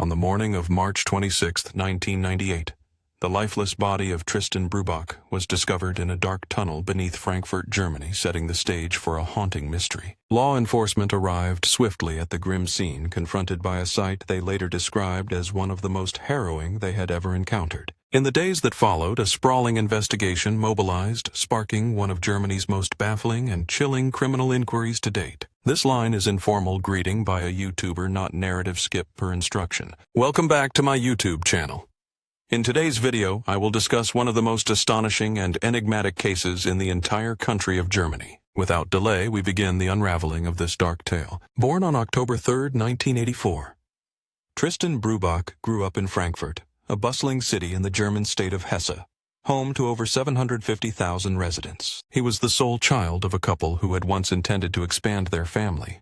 On the morning of March 26, 1998, the lifeless body of Tristan Brubach was discovered in a dark tunnel beneath Frankfurt, Germany, setting the stage for a haunting mystery. Law enforcement arrived swiftly at the grim scene, confronted by a sight they later described as one of the most harrowing they had ever encountered. In the days that followed, a sprawling investigation mobilized, sparking one of Germany's most baffling and chilling criminal inquiries to date. This line is informal greeting by a YouTuber, not narrative skip per instruction. Welcome back to my YouTube channel. In today's video, I will discuss one of the most astonishing and enigmatic cases in the entire country of Germany. Without delay, we begin the unraveling of this dark tale. Born on October 3, 1984, Tristan Brubach grew up in Frankfurt, a bustling city in the German state of Hesse, home to over 750,000 residents. He was the sole child of a couple who had once intended to expand their family,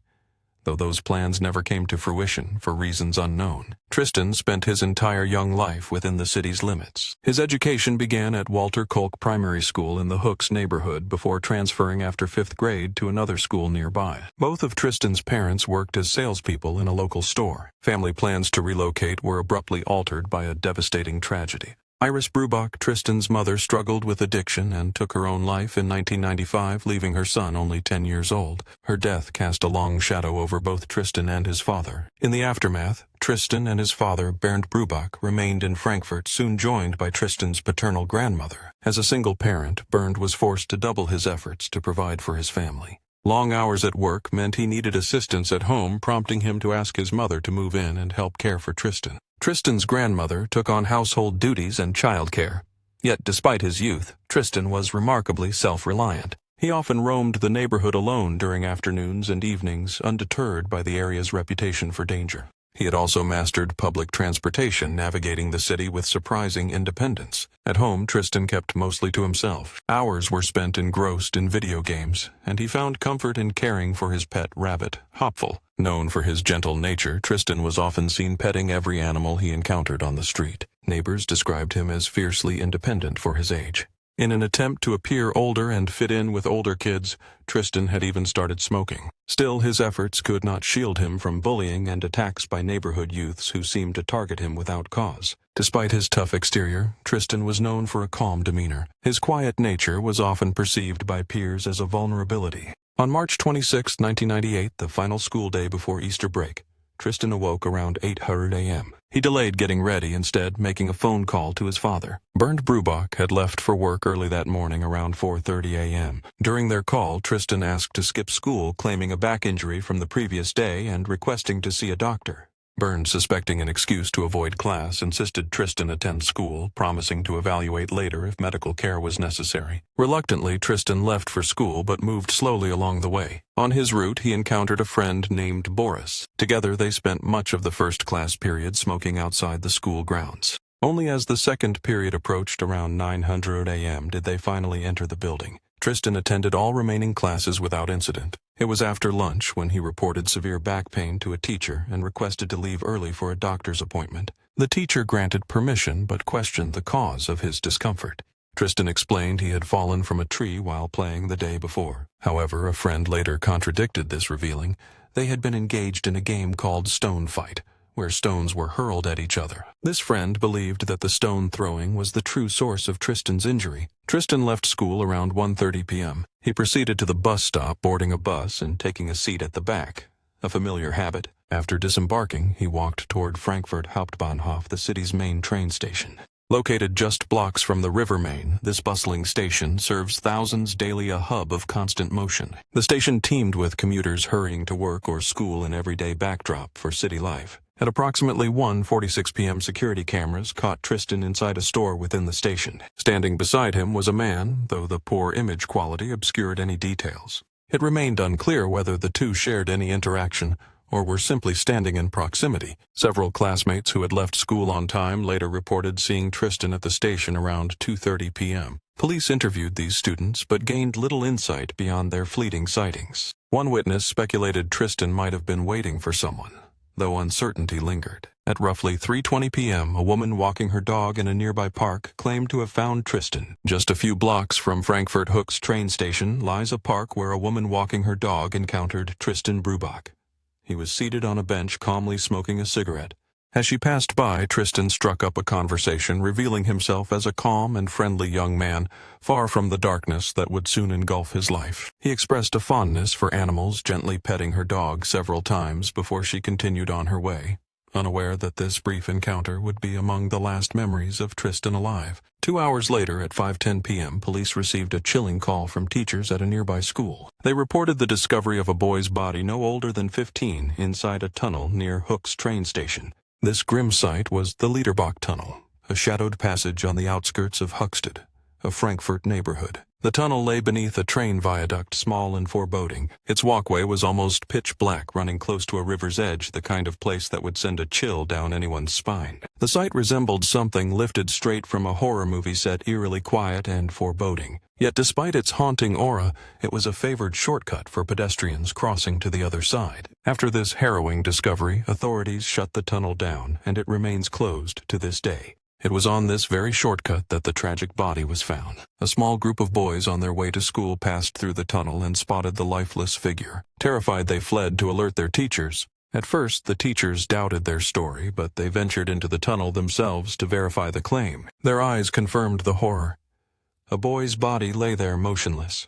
though those plans never came to fruition for reasons unknown. Tristan spent his entire young life within the city's limits. His education began at Walter Kolk Primary School in the Hooks neighborhood before transferring after 5th grade to another school nearby. Both of Tristan's parents worked as salespeople in a local store. Family plans to relocate were abruptly altered by a devastating tragedy. Iris Brubach, Tristan's mother, struggled with addiction and took her own life in 1995, leaving her son only 10 years old. Her death cast a long shadow over both Tristan and his father. In the aftermath, Tristan and his father, Bernd Brubach, remained in Frankfurt, soon joined by Tristan's paternal grandmother. As a single parent, Bernd was forced to double his efforts to provide for his family. Long hours at work meant he needed assistance at home, prompting him to ask his mother to move in and help care for Tristan. Tristan's grandmother took on household duties and childcare. Yet despite his youth, Tristan was remarkably self-reliant. He often roamed the neighborhood alone during afternoons and evenings, undeterred by the area's reputation for danger. He had also mastered public transportation, navigating the city with surprising independence. At home, Tristan kept mostly to himself. Hours were spent engrossed in video games, and he found comfort in caring for his pet rabbit, Hopful. Known for his gentle nature, Tristan was often seen petting every animal he encountered on the street. Neighbors described him as fiercely independent for his age. In an attempt to appear older and fit in with older kids, Tristan had even started smoking. Still, his efforts could not shield him from bullying and attacks by neighborhood youths who seemed to target him without cause. Despite his tough exterior, Tristan was known for a calm demeanor. His quiet nature was often perceived by peers as a vulnerability. On March 26, 1998, the final school day before Easter break, Tristan awoke around 8:00 a.m. He delayed getting ready, instead making a phone call to his father. Bernd Brubach had left for work early that morning around 4:30 a.m. During their call, Tristan asked to skip school, claiming a back injury from the previous day and requesting to see a doctor. Bernd, suspecting an excuse to avoid class, insisted Tristan attend school, promising to evaluate later if medical care was necessary. Reluctantly, Tristan left for school but moved slowly along the way. On his route, he encountered a friend named Boris. Together, they spent much of the first class period smoking outside the school grounds. Only as the second period approached around 9:00 a.m. did they finally enter the building. Tristan attended all remaining classes without incident. It was after lunch when he reported severe back pain to a teacher and requested to leave early for a doctor's appointment. The teacher granted permission but questioned the cause of his discomfort. Tristan explained he had fallen from a tree while playing the day before. However, a friend later contradicted this, revealing they had been engaged in a game called Stone Fight, where stones were hurled at each other. This friend believed that the stone throwing was the true source of Tristan's injury. Tristan left school around 1:30 p.m. He proceeded to the bus stop, boarding a bus and taking a seat at the back, a familiar habit. After disembarking, he walked toward Frankfurt Hauptbahnhof, the city's main train station. Located just blocks from the river main, this bustling station serves thousands daily, a hub of constant motion. The station teemed with commuters hurrying to work or school, an everyday backdrop for city life. At approximately 1:46 p.m., security cameras caught Tristan inside a store within the station. Standing beside him was a man, though the poor image quality obscured any details. It remained unclear whether the two shared any interaction or were simply standing in proximity. Several classmates who had left school on time later reported seeing Tristan at the station around 2:30 p.m. Police interviewed these students but gained little insight beyond their fleeting sightings. One witness speculated Tristan might have been waiting for someone, though uncertainty lingered. At roughly 3:20 p.m., a woman walking her dog in a nearby park claimed to have found Tristan. Just a few blocks from Frankfurt Hooks train station lies a park where a woman walking her dog encountered Tristan Brubach. He was seated on a bench calmly smoking a cigarette, As she passed by, Tristan struck up a conversation, revealing himself as a calm and friendly young man, far from the darkness that would soon engulf his life. He expressed a fondness for animals, gently petting her dog several times before she continued on her way, unaware that this brief encounter would be among the last memories of Tristan alive. 2 hours later, at 5:10 p.m., police received a chilling call from teachers at a nearby school. They reported the discovery of a boy's body no older than 15 inside a tunnel near Hook's train station. This grim sight was the Liederbach tunnel, a shadowed passage on the outskirts of Höchstadt, a Frankfurt neighborhood. The tunnel lay beneath a train viaduct, small and foreboding. Its walkway was almost pitch black, running close to a river's edge, the kind of place that would send a chill down anyone's spine. The sight resembled something lifted straight from a horror movie set, eerily quiet and foreboding. Yet despite its haunting aura, it was a favored shortcut for pedestrians crossing to the other side. After this harrowing discovery, authorities shut the tunnel down, and it remains closed to this day. It was on this very shortcut that the tragic body was found. A small group of boys on their way to school passed through the tunnel and spotted the lifeless figure. Terrified, they fled to alert their teachers. At first, the teachers doubted their story, but they ventured into the tunnel themselves to verify the claim. Their eyes confirmed the horror. A boy's body lay there motionless.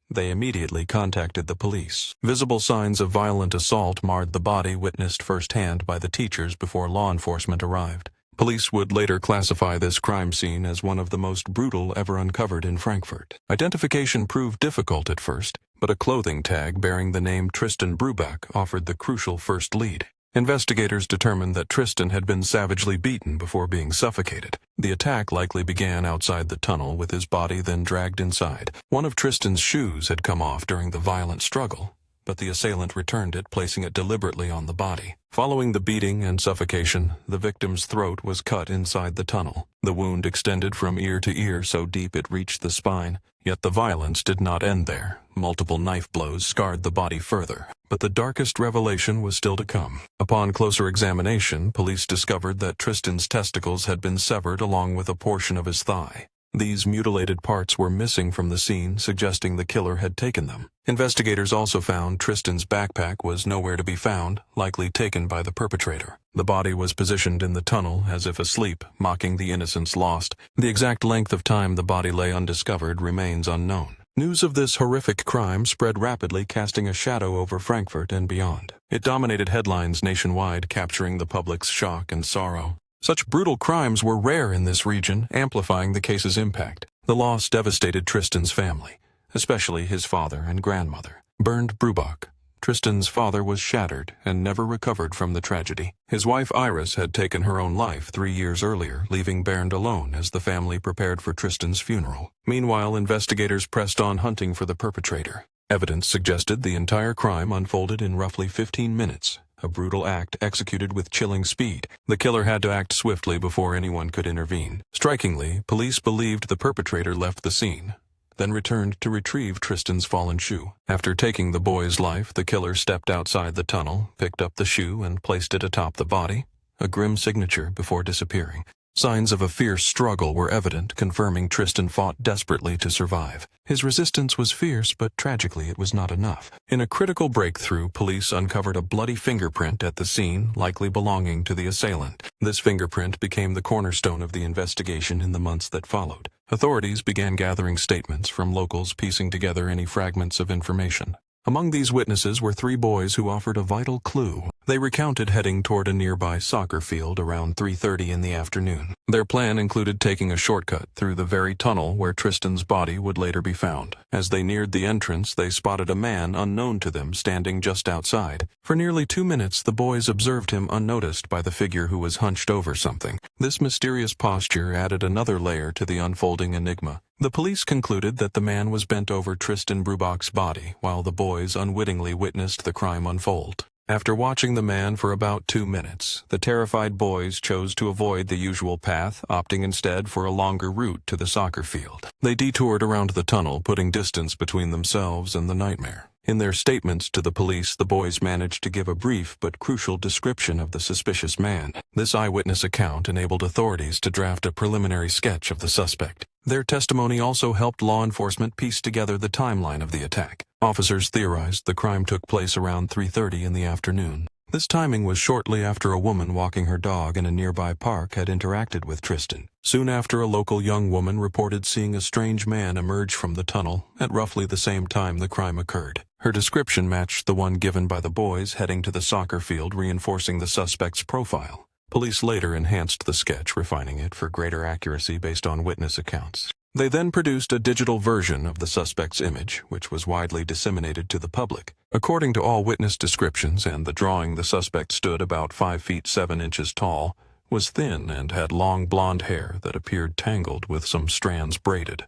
They immediately contacted the police. Visible signs of violent assault marred the body, witnessed firsthand by the teachers before law enforcement arrived. Police would later classify this crime scene as one of the most brutal ever uncovered in Frankfurt. Identification proved difficult at first, but a clothing tag bearing the name Tristan Brubach offered the crucial first lead. Investigators determined that Tristan had been savagely beaten before being suffocated. The attack likely began outside the tunnel, with his body then dragged inside. One of Tristan's shoes had come off during the violent struggle, but the assailant returned it, placing it deliberately on the body. Following the beating and suffocation, the victim's throat was cut inside the tunnel. The wound extended from ear to ear so deep it reached the spine. Yet the violence did not end there. Multiple knife blows scarred the body further. But the darkest revelation was still to come. Upon closer examination, police discovered that Tristan's testicles had been severed along with a portion of his thigh. These mutilated parts were missing from the scene, suggesting the killer had taken them. Investigators also found Tristan's backpack was nowhere to be found, likely taken by the perpetrator. The body was positioned in the tunnel as if asleep, mocking the innocence lost. The exact length of time the body lay undiscovered remains unknown. News of this horrific crime spread rapidly, casting a shadow over Frankfurt and beyond. It dominated headlines nationwide, capturing the public's shock and sorrow. Such brutal crimes were rare in this region, amplifying the case's impact. The loss devastated Tristan's family, especially his father and grandmother. Bernd Brubach, Tristan's father, was shattered and never recovered from the tragedy. His wife Iris had taken her own life 3 years earlier, leaving Bernd alone as the family prepared for Tristan's funeral. Meanwhile, investigators pressed on hunting for the perpetrator. Evidence suggested the entire crime unfolded in roughly 15 minutes. A brutal act executed with chilling speed. The killer had to act swiftly before anyone could intervene. Strikingly, police believed the perpetrator left the scene, then returned to retrieve Tristan's fallen shoe. After taking the boy's life, the killer stepped outside the tunnel, picked up the shoe, and placed it atop the body, a grim signature before disappearing. Signs of a fierce struggle were evident, confirming Tristan fought desperately to survive. His resistance was fierce, but tragically it was not enough. In a critical breakthrough, police uncovered a bloody fingerprint at the scene, likely belonging to the assailant. This fingerprint became the cornerstone of the investigation in the months that followed. Authorities began gathering statements from locals, piecing together any fragments of information. Among these witnesses were 3 boys who offered a vital clue. They recounted heading toward a nearby soccer field around 3:30 in the afternoon. Their plan included taking a shortcut through the very tunnel where Tristan's body would later be found. As they neared the entrance, they spotted a man unknown to them standing just outside. For nearly 2 minutes, the boys observed him unnoticed by the figure who was hunched over something. This mysterious posture added another layer to the unfolding enigma. The police concluded that the man was bent over Tristan Brubach's body, while the boys unwittingly witnessed the crime unfold. After watching the man for about 2 minutes, the terrified boys chose to avoid the usual path, opting instead for a longer route to the soccer field. They detoured around the tunnel, putting distance between themselves and the nightmare. In their statements to the police, the boys managed to give a brief but crucial description of the suspicious man. This eyewitness account enabled authorities to draft a preliminary sketch of the suspect. Their testimony also helped law enforcement piece together the timeline of the attack. Officers theorized the crime took place around 3:30 in the afternoon. This timing was shortly after a woman walking her dog in a nearby park had interacted with Tristan. Soon after, a local young woman reported seeing a strange man emerge from the tunnel at roughly the same time the crime occurred. Her description matched the one given by the boys heading to the soccer field, reinforcing the suspect's profile. Police later enhanced the sketch, refining it for greater accuracy based on witness accounts. They then produced a digital version of the suspect's image, which was widely disseminated to the public. According to all witness descriptions and the drawing, the suspect stood about 5 feet 7 inches tall, was thin, and had long blonde hair that appeared tangled with some strands braided.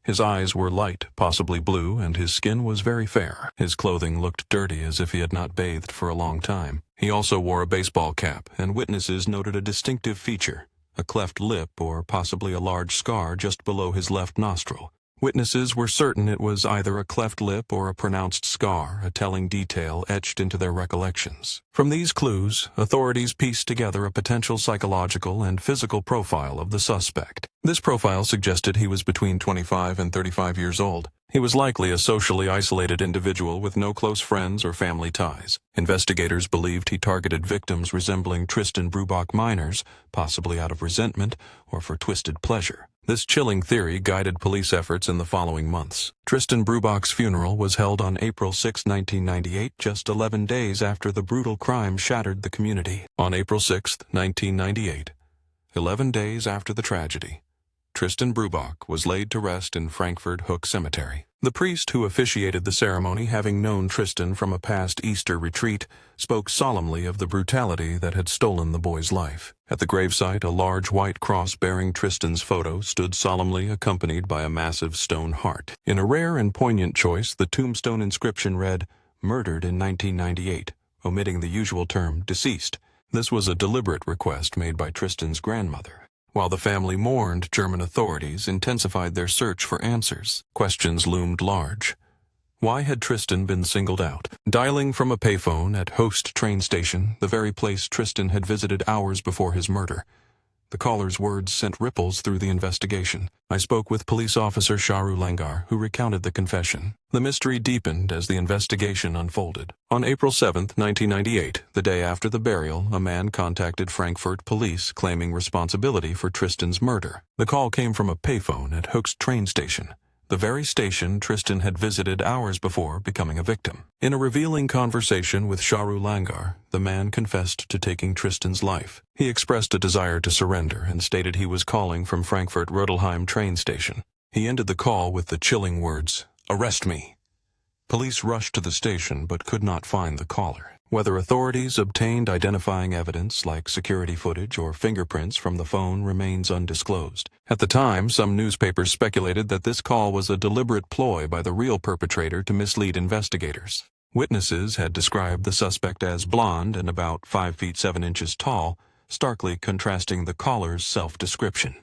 His eyes were light, possibly blue, and his skin was very fair. His clothing looked dirty, as if he had not bathed for a long time. He also wore a baseball cap, and witnesses noted a distinctive feature: a cleft lip or possibly a large scar just below his left nostril. Witnesses were certain it was either a cleft lip or a pronounced scar, a telling detail etched into their recollections. From these clues, authorities pieced together a potential psychological and physical profile of the suspect. This profile suggested he was between 25 and 35 years old. He was likely a socially isolated individual with no close friends or family ties. Investigators believed he targeted victims resembling Tristan Brubach minors, possibly out of resentment or for twisted pleasure. This chilling theory guided police efforts in the following months. Tristan Brubach's funeral was held on April 6, 1998, just 11 days after the brutal crime shattered the community. On April 6, 1998, 11 days after the tragedy, Tristan Brubach was laid to rest in Frankfurt Hook Cemetery. The priest who officiated the ceremony, having known Tristan from a past Easter retreat, spoke solemnly of the brutality that had stolen the boy's life. At the gravesite, a large white cross bearing Tristan's photo stood solemnly, accompanied by a massive stone heart. In a rare and poignant choice, the tombstone inscription read, "Murdered in 1998, omitting the usual term, deceased. This was a deliberate request made by Tristan's grandmother. While the family mourned, German authorities intensified their search for answers. Questions loomed large. Why had Tristan been singled out? Dialing from a payphone at Host train station, the very place Tristan had visited hours before his murder, the caller's words sent ripples through the investigation. I spoke with police officer Sharu Langar, who recounted the confession. The mystery deepened as the investigation unfolded. On April 7, 1998, the day after the burial, a man contacted Frankfurt police claiming responsibility for Tristan's murder. The call came from a payphone at Hook's train station, the very station Tristan had visited hours before becoming a victim. In a revealing conversation with Sharu Langar, the man confessed to taking Tristan's life. He expressed a desire to surrender and stated he was calling from Frankfurt Rodelheim train station. He ended the call with the chilling words, "Arrest me." Police rushed to the station but could not find the caller. Whether authorities obtained identifying evidence like security footage or fingerprints from the phone remains undisclosed. At the time, some newspapers speculated that this call was a deliberate ploy by the real perpetrator to mislead investigators. Witnesses had described the suspect as blond and about 5 feet 7 inches tall, starkly contrasting the caller's self-description.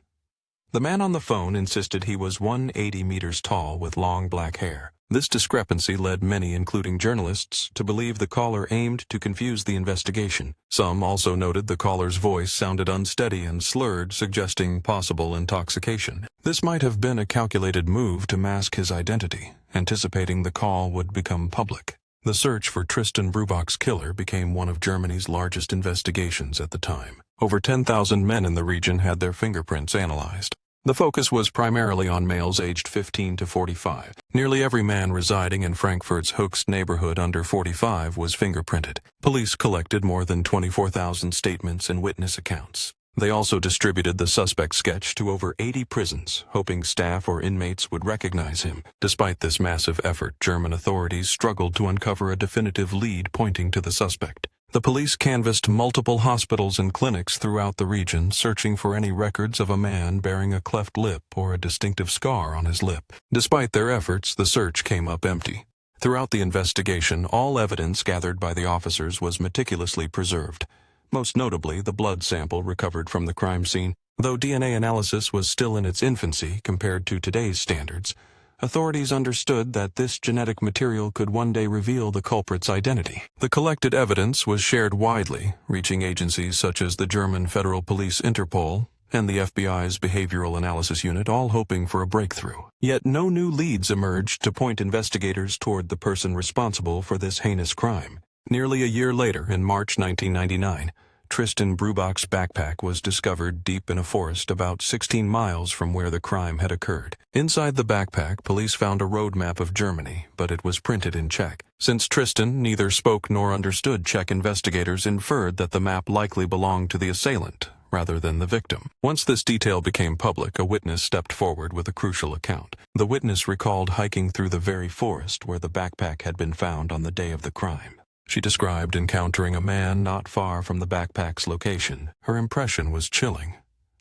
The man on the phone insisted he was 180 meters tall with long black hair. This discrepancy led many, including journalists, to believe the caller aimed to confuse the investigation. Some also noted the caller's voice sounded unsteady and slurred, suggesting possible intoxication. This might have been a calculated move to mask his identity, anticipating the call would become public. The search for Tristan Brubach's killer became one of Germany's largest investigations at the time. Over 10,000 men in the region had their fingerprints analyzed. The focus was primarily on males aged 15 to 45. Nearly every man residing in Frankfurt's Hook's neighborhood under 45 was fingerprinted. Police collected more than 24,000 statements and witness accounts. They also distributed the suspect sketch to over 80 prisons, hoping staff or inmates would recognize him. Despite this massive effort, German authorities struggled to uncover a definitive lead pointing to the suspect. The police canvassed multiple hospitals and clinics throughout the region, searching for any records of a man bearing a cleft lip or a distinctive scar on his lip. Despite their efforts, the search came up empty. Throughout the investigation, all evidence gathered by the officers was meticulously preserved, most notably the blood sample recovered from the crime scene. Though DNA analysis was still in its infancy compared to today's standards, authorities understood that this genetic material could one day reveal the culprit's identity. The collected evidence was shared widely, reaching agencies such as the German Federal Police Interpol and the FBI's Behavioral Analysis Unit, all hoping for a breakthrough. Yet no new leads emerged to point investigators toward the person responsible for this heinous crime. Nearly a year later, in March 1999, Tristan Brubach's backpack was discovered deep in a forest about 16 miles from where the crime had occurred. Inside the backpack, police found a road map of Germany, but it was printed in Czech. Since Tristan neither spoke nor understood Czech, investigators inferred that the map likely belonged to the assailant rather than the victim. Once this detail became public, a witness stepped forward with a crucial account. The witness recalled hiking through the very forest where the backpack had been found on the day of the crime. She described encountering a man not far from the backpack's location. Her impression was chilling.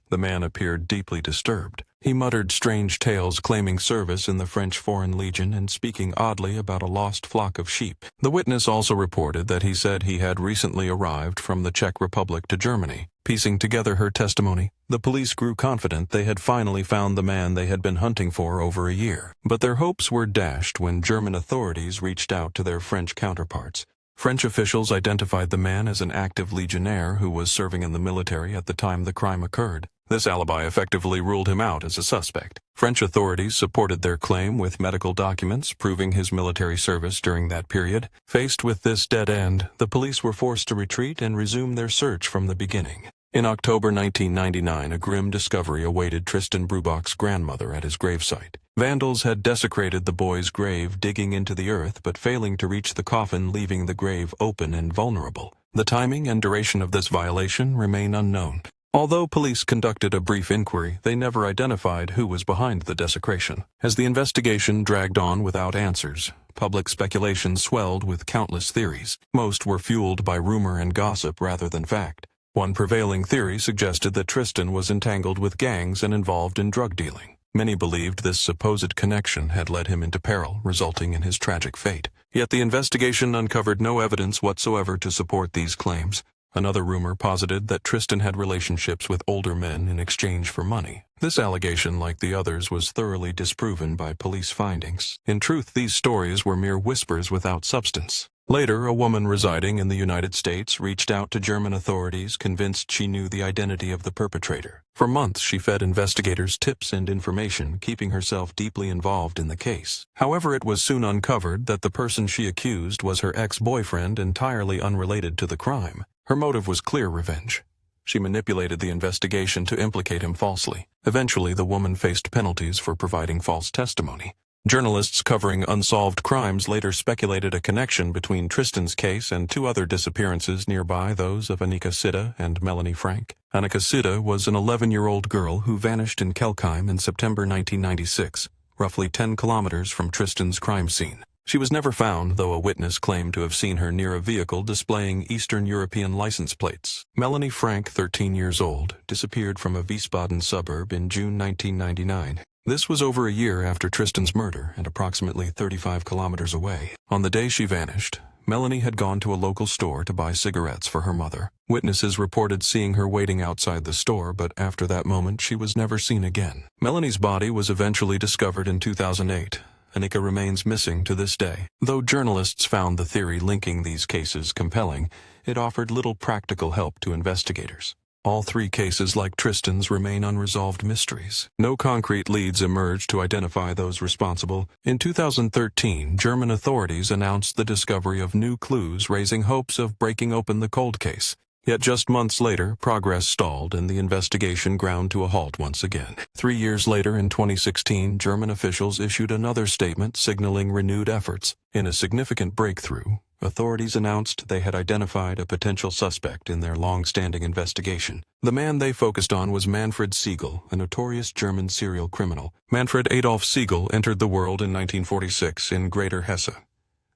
The man appeared deeply disturbed. He muttered strange tales claiming service in the French Foreign Legion and speaking oddly about a lost flock of sheep. The witness also reported that he said he had recently arrived from the Czech Republic to Germany. Piecing together her testimony, the police grew confident they had finally found the man they had been hunting for over a year. But their hopes were dashed when German authorities reached out to their French counterparts. French officials identified the man as an active legionnaire who was serving in the military at the time the crime occurred. This alibi effectively ruled him out as a suspect. French authorities supported their claim with medical documents proving his military service during that period. Faced with this dead end, the police were forced to retreat and resume their search from the beginning. In October 1999, a grim discovery awaited Tristan Brubach's grandmother at his gravesite. Vandals had desecrated the boy's grave, digging into the earth but failing to reach the coffin, leaving the grave open and vulnerable. The timing and duration of this violation remain unknown. Although police conducted a brief inquiry, they never identified who was behind the desecration. As the investigation dragged on without answers, public speculation swelled with countless theories. Most were fueled by rumor and gossip rather than fact. One prevailing theory suggested that Tristan was entangled with gangs and involved in drug dealing. Many believed this supposed connection had led him into peril, resulting in his tragic fate. Yet the investigation uncovered no evidence whatsoever to support these claims. Another rumor posited that Tristan had relationships with older men in exchange for money. This allegation, like the others, was thoroughly disproven by police findings. In truth, these stories were mere whispers without substance. Later, a woman residing in the United States reached out to German authorities, convinced she knew the identity of the perpetrator. For months, she fed investigators tips and information, keeping herself deeply involved in the case. However, it was soon uncovered that the person she accused was her ex-boyfriend, entirely unrelated to the crime. Her motive was clear: revenge. She manipulated the investigation to implicate him falsely. Eventually, the woman faced penalties for providing false testimony. Journalists covering unsolved crimes later speculated a connection between Tristan's case and two other disappearances nearby, those of Annika Sitte and Melanie Frank. Annika Sitte was an 11-year-old girl who vanished in Kelkheim in September 1996, roughly 10 kilometers from Tristan's crime scene. She was never found, though a witness claimed to have seen her near a vehicle displaying Eastern European license plates. Melanie Frank, 13 years old, disappeared from a Wiesbaden suburb in June 1999. This was over a year after Tristan's murder and approximately 35 kilometers away. On the day she vanished, Melanie had gone to a local store to buy cigarettes for her mother. Witnesses reported seeing her waiting outside the store, but after that moment she was never seen again. Melanie's body was eventually discovered in 2008. Annika remains missing to this day. Though journalists found the theory linking these cases compelling, it offered little practical help to investigators. All three cases, like Tristan's, remain unresolved mysteries. No concrete leads emerged to identify those responsible. In 2013, German authorities announced the discovery of new clues, raising hopes of breaking open the cold case. Yet just months later, progress stalled and the investigation ground to a halt once again. 3 years later, in 2016, German officials issued another statement signaling renewed efforts. In a significant breakthrough, authorities announced they had identified a potential suspect in their long-standing investigation. The man they focused on was Manfred Siegel, a notorious German serial criminal. Manfred Adolf Siegel entered the world in 1946 in Greater Hesse,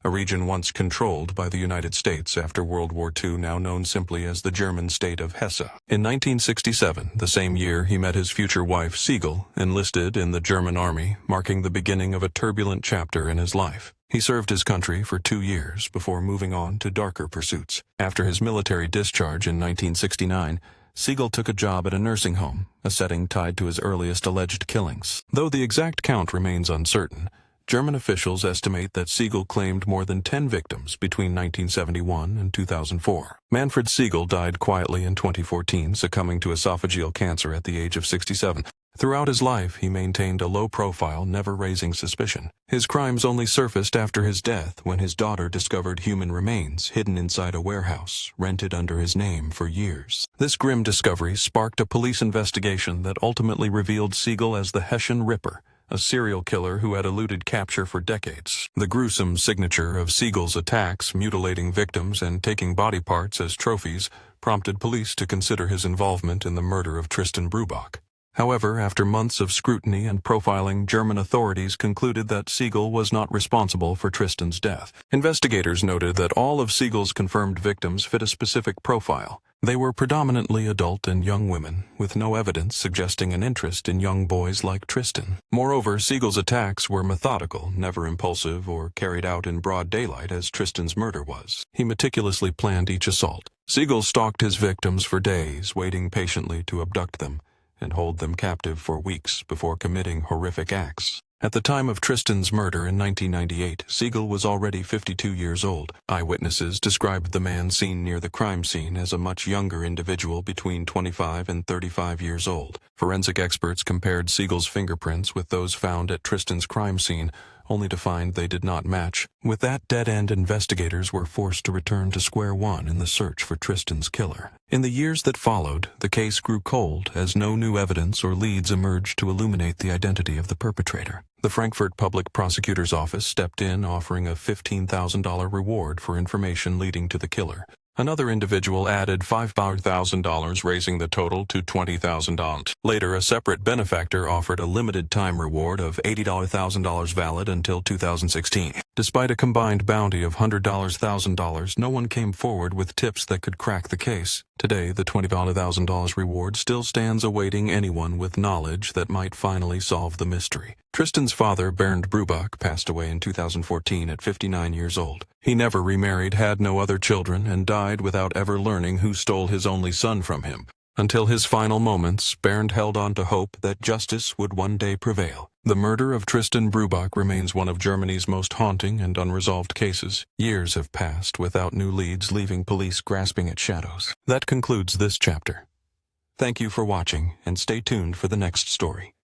a region once controlled by the United States after World War II, now known simply as the German state of Hesse. In 1967, the same year he met his future wife Siegel, enlisted in the German army, marking the beginning of a turbulent chapter in his life. He served his country for 2 years before moving on to darker pursuits. After his military discharge in 1969, Siegel took a job at a nursing home, a setting tied to his earliest alleged killings. Though the exact count remains uncertain, German officials estimate that Siegel claimed more than 10 victims between 1971 and 2004. Manfred Siegel died quietly in 2014, succumbing to esophageal cancer at the age of 67. Throughout his life, he maintained a low profile, never raising suspicion. His crimes only surfaced after his death, when his daughter discovered human remains hidden inside a warehouse, rented under his name for years. This grim discovery sparked a police investigation that ultimately revealed Siegel as the Hessian Ripper, a serial killer who had eluded capture for decades. The gruesome signature of Siegel's attacks, mutilating victims and taking body parts as trophies, prompted police to consider his involvement in the murder of Tristan Brubach. However, after months of scrutiny and profiling, German authorities concluded that Siegel was not responsible for Tristan's death. Investigators noted that all of Siegel's confirmed victims fit a specific profile. They were predominantly adult and young women, with no evidence suggesting an interest in young boys like Tristan. Moreover, Siegel's attacks were methodical, never impulsive or carried out in broad daylight as Tristan's murder was. He meticulously planned each assault. Siegel stalked his victims for days, waiting patiently to abduct them and hold them captive for weeks before committing horrific acts. At the time of Tristan's murder in 1998, Siegel was already 52 years old. Eyewitnesses described the man seen near the crime scene as a much younger individual between 25 and 35 years old. Forensic experts compared Siegel's fingerprints with those found at Tristan's crime scene, only to find they did not match. With that dead end, investigators were forced to return to square one in the search for Tristan's killer. In the years that followed, the case grew cold as no new evidence or leads emerged to illuminate the identity of the perpetrator. The Frankfurt Public Prosecutor's Office stepped in, offering a $15,000 reward for information leading to the killer. Another individual added $5,000, raising the total to $20,000. Later, a separate benefactor offered a limited time reward of $80,000 valid until 2016. Despite a combined bounty of $100,000, no one came forward with tips that could crack the case. Today, the $20,000 reward still stands awaiting anyone with knowledge that might finally solve the mystery. Tristan's father, Bernd Brubach, passed away in 2014 at 59 years old. He never remarried, had no other children, and died without ever learning who stole his only son from him. Until his final moments, Bernd held on to hope that justice would one day prevail. The murder of Tristan Brubach remains one of Germany's most haunting and unresolved cases. Years have passed without new leads, leaving police grasping at shadows. That concludes this chapter. Thank you for watching, and stay tuned for the next story.